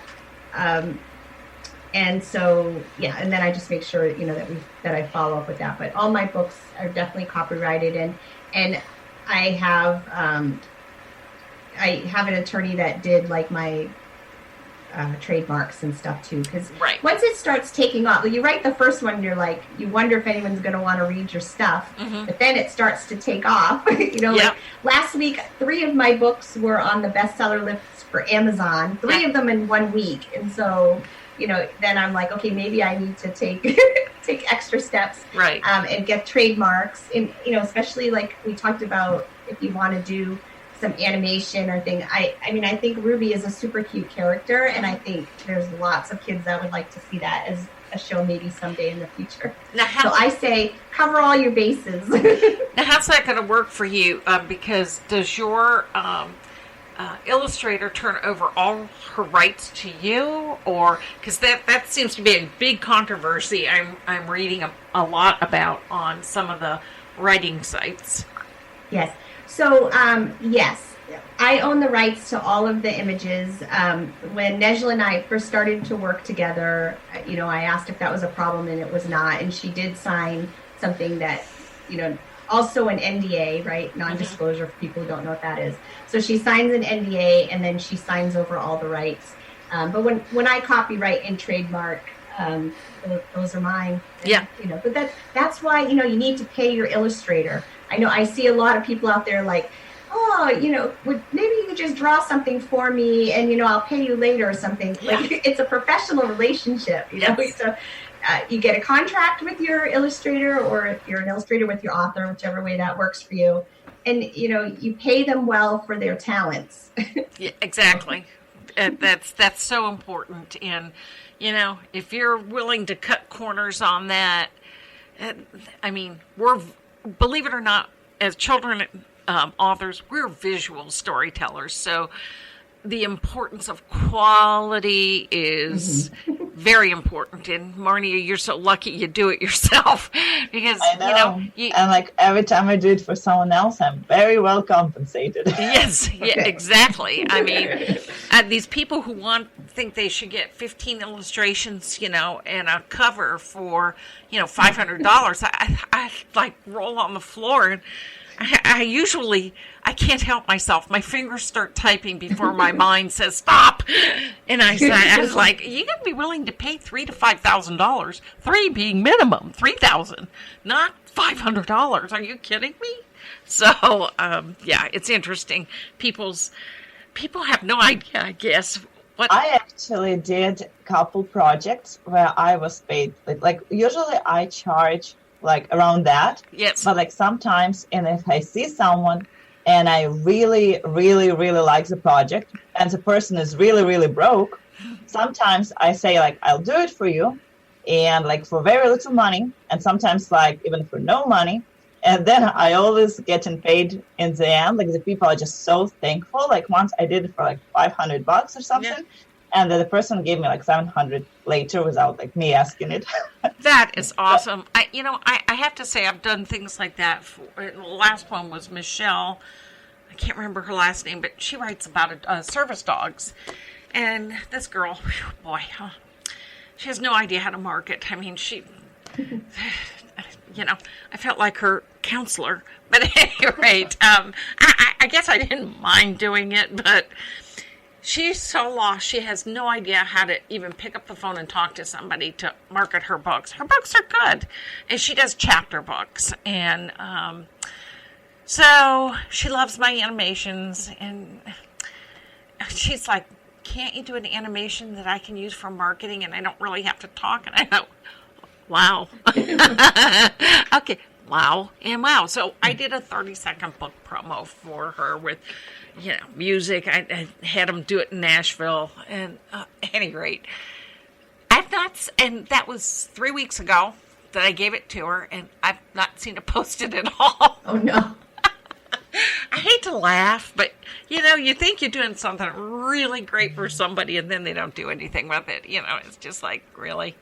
Speaker 5: And so, and then I just make sure, that I follow up with that. But all my books are definitely copyrighted, and I have an attorney that did like my trademarks and stuff too, because
Speaker 3: Right.
Speaker 5: once it starts taking off, you write the first one, you're like, you wonder if anyone's going to want to read your stuff, but then it starts to take off. Like last week, 3 of my books were on the bestseller list for Amazon, 3 of them in 1 week, and so then I'm like, okay, maybe I need to take take extra steps,
Speaker 3: Right.
Speaker 5: and get trademarks, and especially like we talked about, if you want to do some animation or thing. I think Ruby is a super cute character, and I think there's lots of kids that would like to see that as a show maybe someday in the future.
Speaker 3: Now,
Speaker 5: So I say cover all your bases.
Speaker 3: Now, how's that going to work for you? Because does your illustrator turn over all her rights to you, or because that seems to be a big controversy I'm reading a lot about on some of the writing sites.
Speaker 5: Yes. So, yes, I own the rights to all of the images. When Nejla and I first started to work together, I asked if that was a problem, and it was not. And she did sign something that, also an NDA, right? Non-disclosure for people who don't know what that is. So she signs an NDA, and then she signs over all the rights. But when I copyright and trademark, those are mine.
Speaker 3: Yeah.
Speaker 5: But that's why, you need to pay your illustrator. I know I see a lot of people out there like, maybe you could just draw something for me, and, I'll pay you later or something.
Speaker 3: Yeah.
Speaker 5: Like, it's a professional relationship,
Speaker 3: Yes.
Speaker 5: So you get a contract with your illustrator, or if you're an illustrator with your author, whichever way that works for you. And, you pay them well for their talents.
Speaker 3: Yeah, exactly. That's so important. And, if you're willing to cut corners on that, we're, believe it or not, as children authors, we're visual storytellers. So the importance of quality is very important. And Marnia, you're so lucky you do it yourself, because
Speaker 6: I know. And like every time I do it for someone else, I'm very well compensated.
Speaker 3: Yes, yeah, exactly. These people who think they should get 15 illustrations, and a cover for, $500. I like roll on the floor, and I can't help myself. My fingers start typing before my mind says stop. And I was like, you got to be willing to pay $3,000 to $5,000. 3 being minimum, $3,000, not $500. Are you kidding me? So, it's interesting. People have no idea, I guess,
Speaker 6: I actually did a couple projects where I was paid. Like usually I charge like around that.
Speaker 3: Yes.
Speaker 6: But like sometimes, and if I see someone and I really, really, really like the project and the person is really, really broke, sometimes I say like, I'll do it for you. And like for very little money, and sometimes like even for no money. And then I always getting paid in the end. Like the people are just so thankful. Like once I did it for like $500 or something. Yeah. And then the person gave me like 700 later without like me asking it.
Speaker 3: That is awesome. I have to say I've done things like that. The last one was Michelle. I can't remember her last name, but she writes about service dogs. And this girl, boy, she has no idea how to market. I mean, she, I felt like her counselor. But at any rate, I guess I didn't mind doing it, but she's so lost. She has no idea how to even pick up the phone and talk to somebody to market her books. Her books are good. And she does chapter books. And so she loves my animations. And she's like, can't you do an animation that I can use for marketing and I don't really have to talk? And I thought, wow. Okay, wow and wow. So I did a 30-second book promo for her with, music. I had them do it in Nashville. And at any rate, and that was 3 weeks ago that I gave it to her, and I've not seen her post it at all.
Speaker 5: Oh, no.
Speaker 3: I hate to laugh, but you think you're doing something really great for somebody, and then they don't do anything with it. It's just like, really.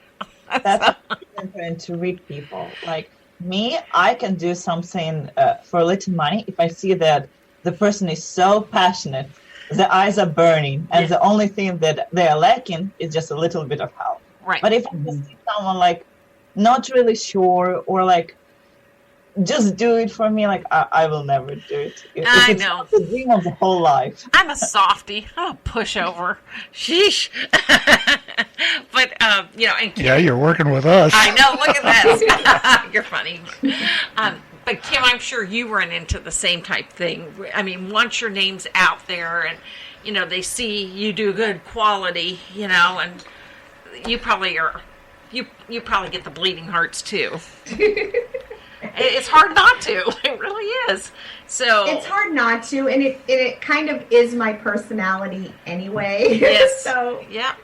Speaker 6: That's important to read people. Like me, I can do something for a little money if I see that the person is so passionate, the eyes are burning, and the only thing that they are lacking is just a little bit of help.
Speaker 3: Right.
Speaker 6: But if I just see someone like not really sure or like just do it for me, like I will never do it.
Speaker 3: I know.
Speaker 6: It's the dream of the whole life.
Speaker 3: I'm a softie. I'm a pushover. Sheesh. But and Kim,
Speaker 4: Yeah, you're working with us.
Speaker 3: I know. Look at this. You're funny. But Kim, I'm sure you run into the same type thing. I mean, once your name's out there and they see you do good quality, and you probably are. You probably get the bleeding hearts too. It's hard not to. It really is. So
Speaker 5: it's hard not to, and it kind of is my personality anyway.
Speaker 3: Yes.
Speaker 5: So
Speaker 3: yeah.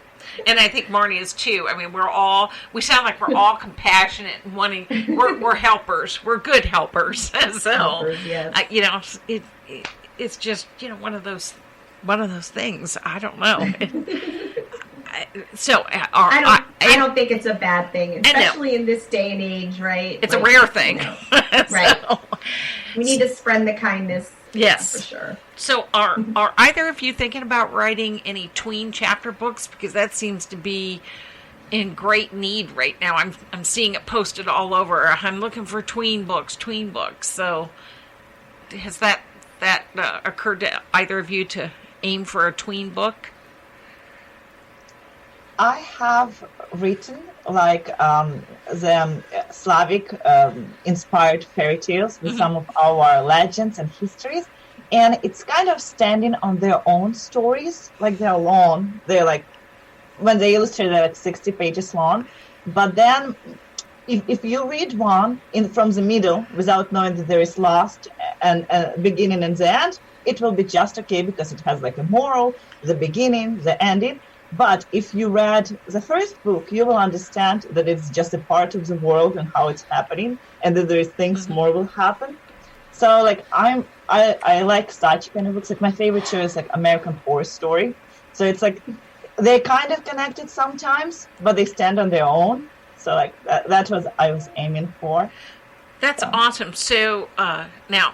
Speaker 3: And I think Marnie is too. I mean, we sound like we're all compassionate and wanting. We're helpers. We're good helpers. So
Speaker 5: helpers, yes.
Speaker 3: It's just one of those things. I don't know. So
Speaker 5: I don't think it's a bad thing, especially in this day and age, right?
Speaker 3: It's a rare thing,
Speaker 5: right? So, we need to spread the kindness.
Speaker 3: Yes,
Speaker 5: for sure.
Speaker 3: So are either of you thinking about writing any tween chapter books? Because that seems to be in great need right now. I'm seeing it posted all over. I'm looking for tween books. So has that occurred to either of you to aim for a tween book?
Speaker 6: I have written like the Slavic inspired fairy tales with some of our legends and histories, and it's kind of standing on their own stories. Like they're long, they're like when they illustrate, they're like 60 pages long. But then if you read one from the middle without knowing that there is last and beginning and the end, it will be just okay because it has like a moral, the beginning, the ending. But if you read the first book, you will understand that it's just a part of the world and how it's happening, and that there is things more will happen. So like I like such kind of books. Like my favorite show is like American Horror Story. So it's like they're kind of connected sometimes, but they stand on their own. So like that was I was aiming for.
Speaker 3: That's awesome. So now.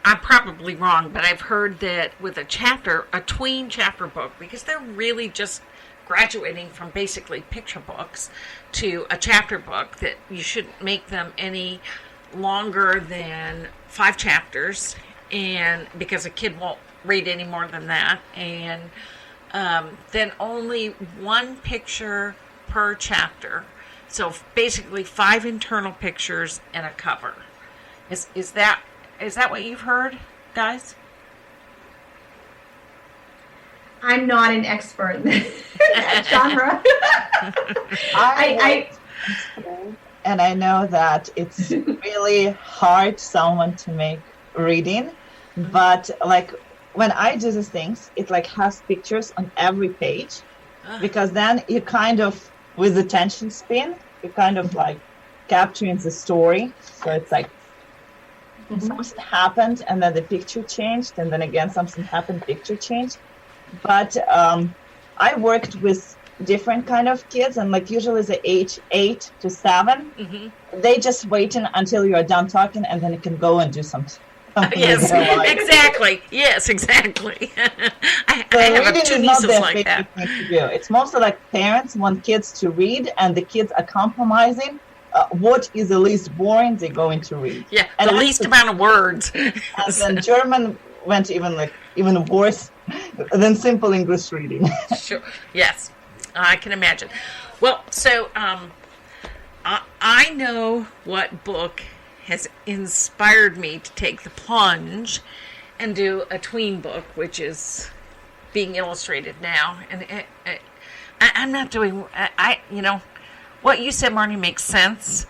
Speaker 3: I'm probably wrong, but I've heard that with a tween chapter book, because they're really just graduating from basically picture books to a chapter book, that you shouldn't make them any longer than 5 chapters, and because a kid won't read any more than that, and then only 1 picture per chapter. So basically 5 internal pictures and a cover. Is that what you've heard, guys?
Speaker 5: I'm not an expert in that genre.
Speaker 6: And I know that it's really hard someone to make reading, but like when I do these things, it like has pictures on every page, because then you kind of, with attention span, you kind of like capturing the story. So it's like something happened and then the picture changed, and then again something happened, picture changed. But I worked with different kind of kids, and like usually the age 8 to 7, they just waiting until you're done talking, and then you can go and do something.
Speaker 3: Yes, exactly. Yes, exactly. I have two nieces like that.
Speaker 6: It's mostly like parents want kids to read, and the kids are compromising what is the least boring they're going to read.
Speaker 3: Yeah, and the least amount of words.
Speaker 6: And then German went even worse than simple English reading.
Speaker 3: Sure. Yes, I can imagine. Well, so I know what book has inspired me to take the plunge and do a tween book, which is being illustrated now. And I'm not doing, what you said, Marnie, makes sense.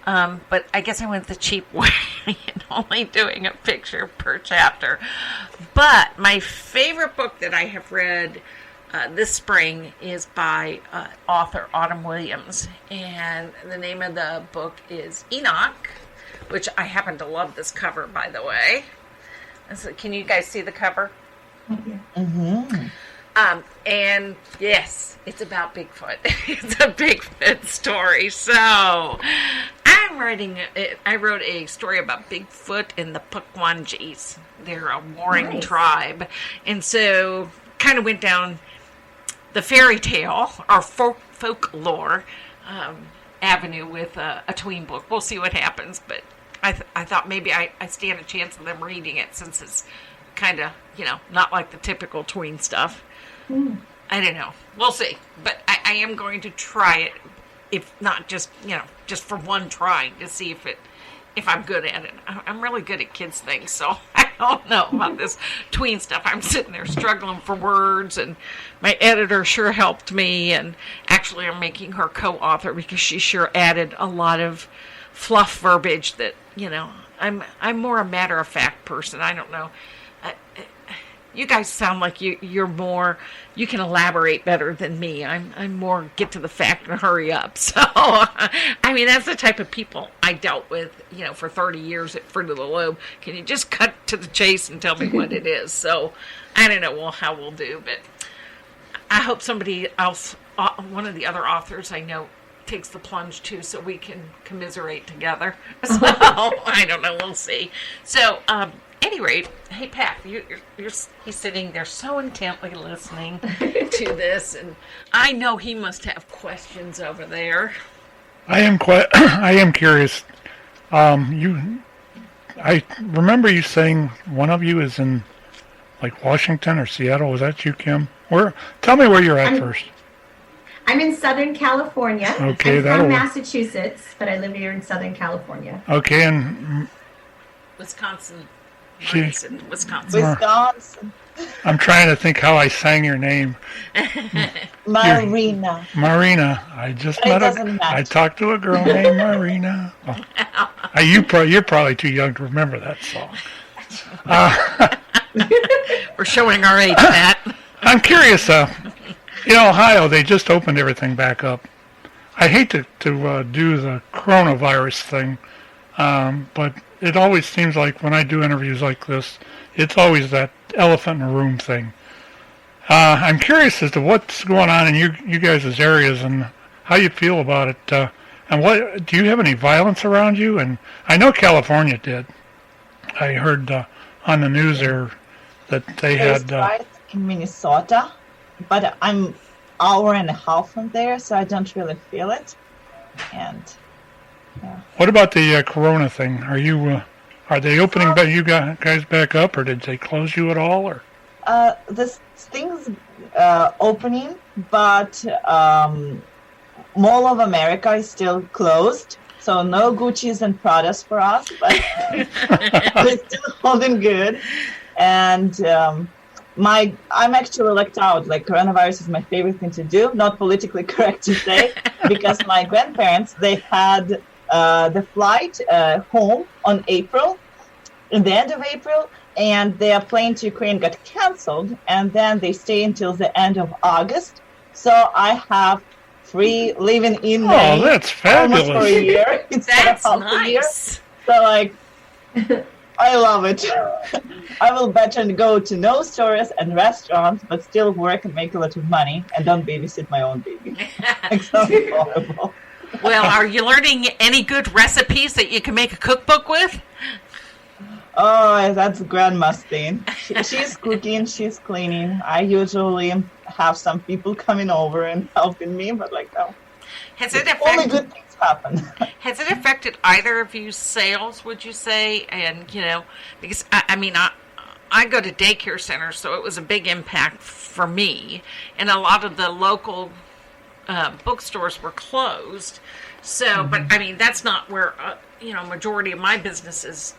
Speaker 3: But I guess I went the cheap way and only doing a picture per chapter. But my favorite book that I have read this spring is by author Autumn Williams. And the name of the book is Enoch, which I happen to love this cover, by the way. So, can you guys see the cover?
Speaker 6: Mm-hmm.
Speaker 3: And yes, it's about Bigfoot. It's a Bigfoot story. So I wrote a story about Bigfoot and the Pukwudgies. They're a warring tribe. And so kind of went down the fairy tale or folklore avenue with a tween book. We'll see what happens, but I thought maybe I stand a chance of them reading it, since it's kind of, not like the typical tween stuff. I don't know. We'll see. But I am going to try it, if not just for one try, to see if I'm good at it. I'm really good at kids things, so I don't know about this tween stuff. I'm sitting there struggling for words, and my editor sure helped me, and actually I'm making her co-author because she sure added a lot of fluff verbiage that, I'm more a matter-of-fact person. I don't know. You guys sound like you're more, you can elaborate better than me. I'm more get to the fact and hurry up. So, that's the type of people I dealt with, for 30 years at Fruit of the Lobe. Can you just cut to the chase and tell me what it is? So, I don't know how we'll do, but I hope somebody else, one of the other authors I know, takes the plunge too, so we can commiserate together. So, I don't know. We'll see. So, any rate, hey Pat, he's sitting there so intently listening to this, and I know he must have questions over there.
Speaker 4: I am curious. I remember you saying one of you is in like Washington or Seattle. Was that you, Kim? Tell me where you're at first.
Speaker 5: I'm in Southern California.
Speaker 4: Okay,
Speaker 5: I'm from Massachusetts, but I live here in Southern California.
Speaker 4: Okay, and
Speaker 3: Wisconsin.
Speaker 6: Wisconsin.
Speaker 4: I'm trying to think how I sang your name.
Speaker 6: Marina.
Speaker 4: Marina. I just met I talked to a girl named Marina. Oh. You're probably too young to remember that song.
Speaker 3: We're showing our age, Pat.
Speaker 4: I'm curious. In Ohio, they just opened everything back up. I hate to do the coronavirus thing, but it always seems like when I do interviews like this, it's always that elephant in the room thing. I'm curious as to what's going on in you guys' areas and how you feel about it. And do you have any violence around you? And I know California did. I heard on the news there that they had
Speaker 6: in Minnesota, but I'm an hour and a half from there, so I don't really feel it. And yeah.
Speaker 4: What about the corona thing? Are they opening you guys back up, or did they close you at all? Or
Speaker 6: this thing's opening, but Mall of America is still closed, so no Gucci's and Pradas for us, but we're still holding good. And I'm actually lucked out. Like coronavirus is my favorite thing to do. Not politically correct to say, because my grandparents, they had the flight home on in the end of April, and their plane to Ukraine got canceled, and then they stay until the end of August. So I have free living in May.
Speaker 4: Oh, that's fabulous.
Speaker 6: Almost for a year instead
Speaker 3: That's
Speaker 6: of half a year.
Speaker 3: nice.
Speaker 6: So like, I love it. I will better go to no stores and restaurants, but still work and make a lot of money and don't babysit my own baby. It sounds horrible.
Speaker 3: Well, are you learning any good recipes that you can make a cookbook with?
Speaker 6: Oh, that's grandma's thing. She's cooking, she's cleaning. I usually have some people coming over and helping me, but like, no.
Speaker 3: Has it
Speaker 6: Only
Speaker 3: affected?
Speaker 6: good things happen.
Speaker 3: Has it affected either of you sales? Would you say? And because I go to daycare centers, so it was a big impact for me, and a lot of the local bookstores were closed. So, but that's not where majority of my business is.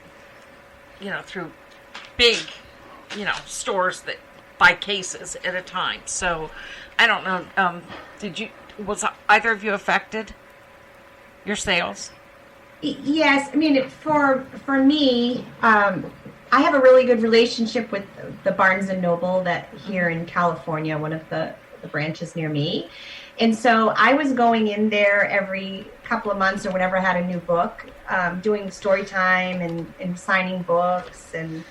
Speaker 3: Through big, stores that buy cases at a time. So, I don't know. Was either of you affected? Your sales?
Speaker 5: Yes, for me, I have a really good relationship with the Barnes and Noble that here in California, one of the branches near me. And so I was going in there every couple of months or whenever I had a new book, doing story time and signing books, and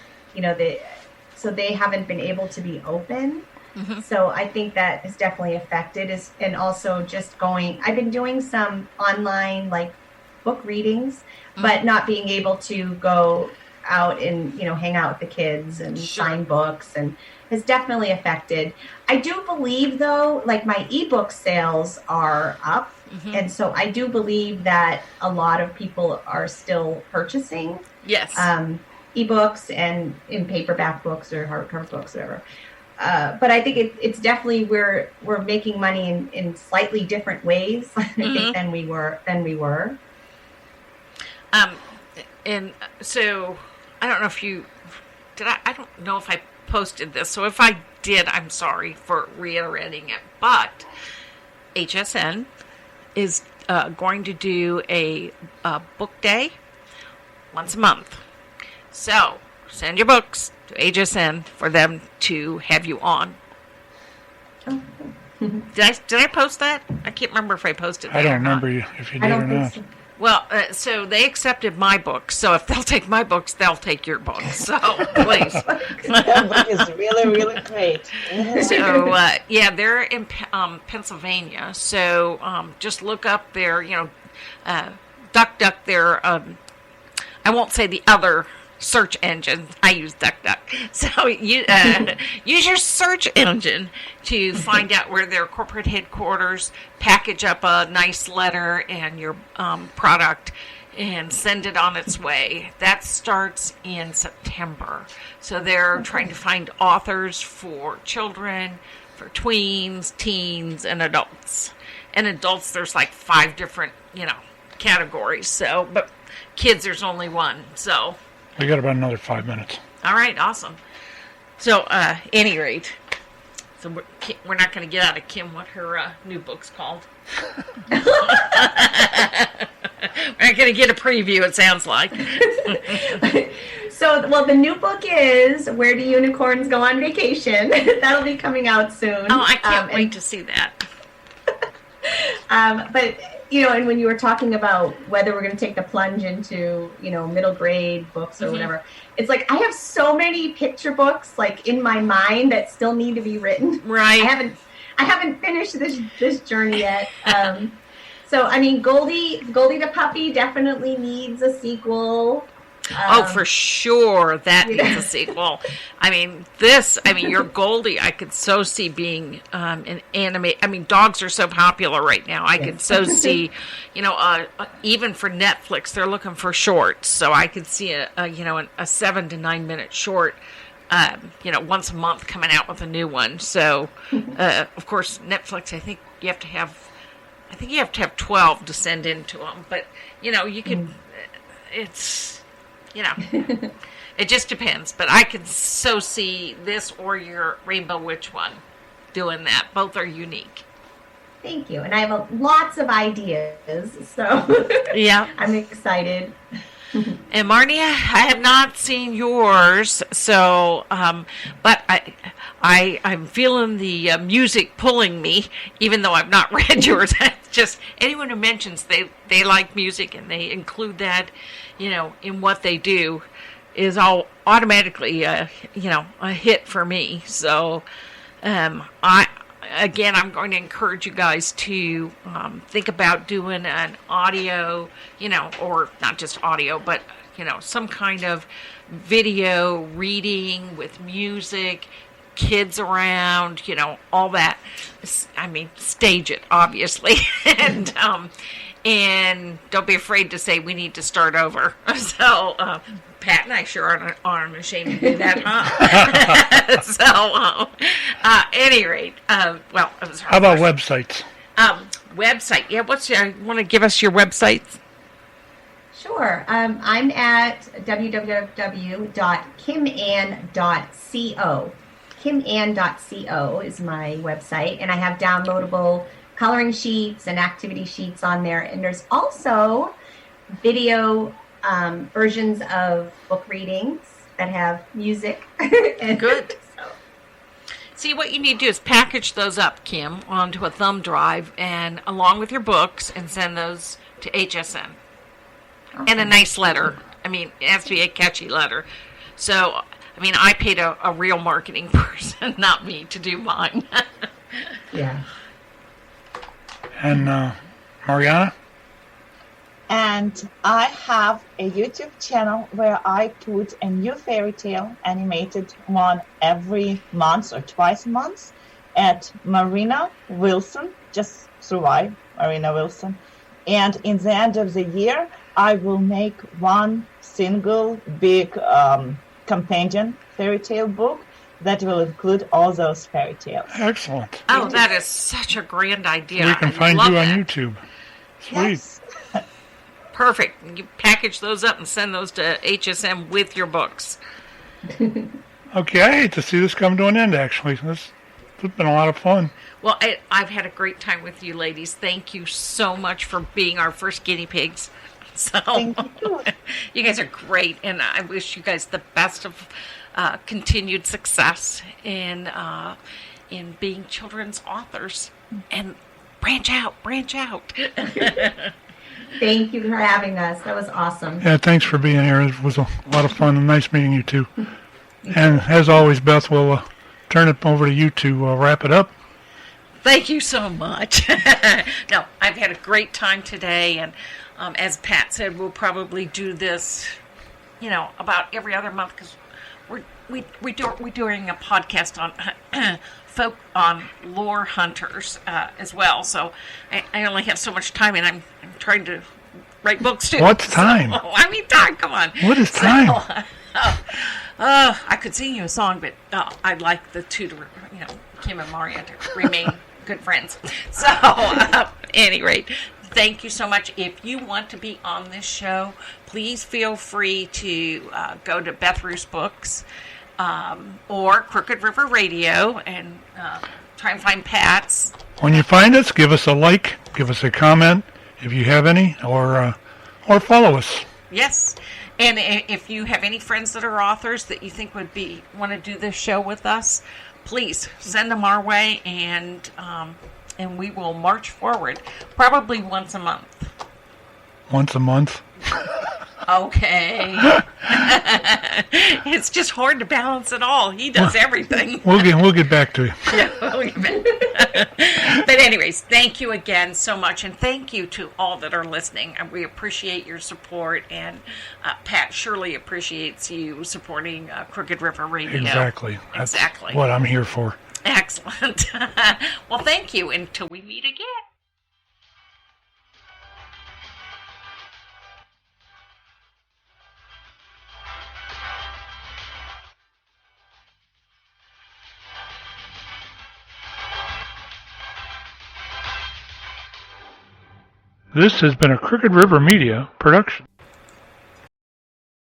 Speaker 5: so they haven't been able to be open. Mm-hmm. So I think that is definitely affected. And also just I've been doing some online like book readings, but not being able to go out and hang out with the kids and sign books, and has definitely affected. I do believe though, like my ebook sales are up. Mm-hmm. And so I do believe that a lot of people are still purchasing ebooks and in paperback books or hardcover books, whatever. But I think it's definitely we're making money in slightly different ways, I think, than we were.
Speaker 3: And so I don't know if you did. I don't know if I posted this. So if I did, I'm sorry for reiterating it. But HSN is going to do a book day once a month. So send your books to HSN for them to have you on.
Speaker 5: Oh.
Speaker 3: Did I post that? I can't remember if I posted that.
Speaker 4: I don't remember if you did or not.
Speaker 5: So.
Speaker 3: Well, so they accepted my books. So if they'll take my books, they'll take your books. So please.
Speaker 6: That book is really, really great.
Speaker 3: So they're in Pennsylvania. So just look up their, DuckDuck. Their I won't say the other search engine. I use DuckDuck. So you use your search engine to find out where their corporate headquarters, package up a nice letter and your product and send it on its way. That starts in September. So they're trying to find authors for children, for tweens, teens, and adults. And adults, there's like 5 different, categories. So, but kids, there's only one. So
Speaker 4: We got about another 5 minutes.
Speaker 3: all right, awesome. So, any rate, so we're not going to get out of Kim what her new book's called. We're not going to get a preview, it sounds like.
Speaker 5: So, the new book is Where Do Unicorns Go on Vacation? That'll be coming out soon.
Speaker 3: Oh, I can't wait to see that.
Speaker 5: But, and when you were talking about whether we're going to take the plunge into, middle grade books or whatever, it's like I have so many picture books like in my mind that still need to be written.
Speaker 3: Right.
Speaker 5: I haven't finished this journey yet. So Goldie the puppy definitely needs a sequel.
Speaker 3: For sure, that needs a sequel. Your Goldie, I could so see being an anime. Dogs are so popular right now. I could so see, even for Netflix, they're looking for shorts. So I could see a 7 to 9 minute short, once a month coming out with a new one. So, of course, Netflix, I think you have to have 12 to send into them. But, you can, it's... It just depends, but I can so see this or your Rainbow Witch one doing that. Both are unique.
Speaker 5: Thank you. And I have lots of ideas, so
Speaker 3: Yeah.
Speaker 5: I'm excited.
Speaker 3: And Marnie, I have not seen yours, so but I'm feeling the music pulling me, even though I've not read yours. Just anyone who mentions they like music and they include that, in what they do, is all automatically a hit for me. So I'm going to encourage you guys to think about doing an audio, or not just audio, but, some kind of video reading with music, kids around, all that. I mean, stage it, obviously. And don't be afraid to say we need to start over. So, Pat and I sure aren't ashamed to do that, huh? So, at any rate, well, it was
Speaker 4: How about websites?
Speaker 3: Website. Yeah, want to give us your website?
Speaker 5: Sure. I'm at www.kimann.co. Kimann.co is my website, and I have downloadable coloring sheets and activity sheets on there. And there's also video versions of book readings that have music.
Speaker 3: Good. See, what you need to do is package those up, Kim, onto a thumb drive and along with your books and send those to HSN. Okay. And a nice letter. I mean, it has to be a catchy letter. So, I mean, I paid a real marketing person, not me, to do mine.
Speaker 5: Yeah.
Speaker 4: And Mariana?
Speaker 6: And I have a YouTube channel where I put a new fairy tale animated one every month or twice a month at Marina Wilson, just survive, Marina Wilson. And in the end of the year, I will make one single big companion fairy tale book that will include all those fairy tales.
Speaker 4: Excellent.
Speaker 3: Oh, that is such a grand idea.
Speaker 4: We can find you on YouTube. Sweet.
Speaker 6: Yes.
Speaker 3: Perfect. You package those up and send those to HSM with your books.
Speaker 4: Okay, I hate to see this come to an end, actually. This has been a lot of fun.
Speaker 3: Well, I've had a great time with you ladies. Thank you so much for being our first guinea pigs. So,
Speaker 6: Thank you.
Speaker 3: You guys are great, and I wish you guys the best of continued success in being children's authors. And branch out.
Speaker 5: Thank you for having us. That was awesome.
Speaker 4: Yeah, thanks for being here. It was a lot of fun and nice meeting you too. And as always, Beth, we'll turn it over to you to wrap it up.
Speaker 3: Thank you so much. No, I've had a great time today, and as Pat said, we'll probably do this, about every other month because we're doing a podcast on lore hunters as well. So I only have so much time, and I'm trying to write books too.
Speaker 4: What's time?
Speaker 3: So, I mean, time. Come on.
Speaker 4: What is time?
Speaker 3: I could sing you a song, but I'd like the two to, Kim and Maria to remain good friends. So, at any rate, thank you so much. If you want to be on this show, please feel free to go to Beth Roos Books or Crooked River Radio and try and find Pat's.
Speaker 4: When you find us, give us a like, give us a comment if you have any, or follow us.
Speaker 3: Yes. And if you have any friends that are authors that you think want to do this show with us, please send them our way, and we will march forward, probably once a month.
Speaker 4: Once a month?
Speaker 3: Okay. It's just hard to balance it all. He does everything.
Speaker 4: We'll get back to you.
Speaker 3: Yeah, we'll get back. But anyways, thank you again so much, and thank you to all that are listening. We appreciate your support, and Pat surely appreciates you supporting Crooked River Radio.
Speaker 4: Exactly. That's
Speaker 3: exactly
Speaker 4: what I'm here for.
Speaker 3: Excellent. Well, thank you until we meet again.
Speaker 4: This has been a Crooked River Media production.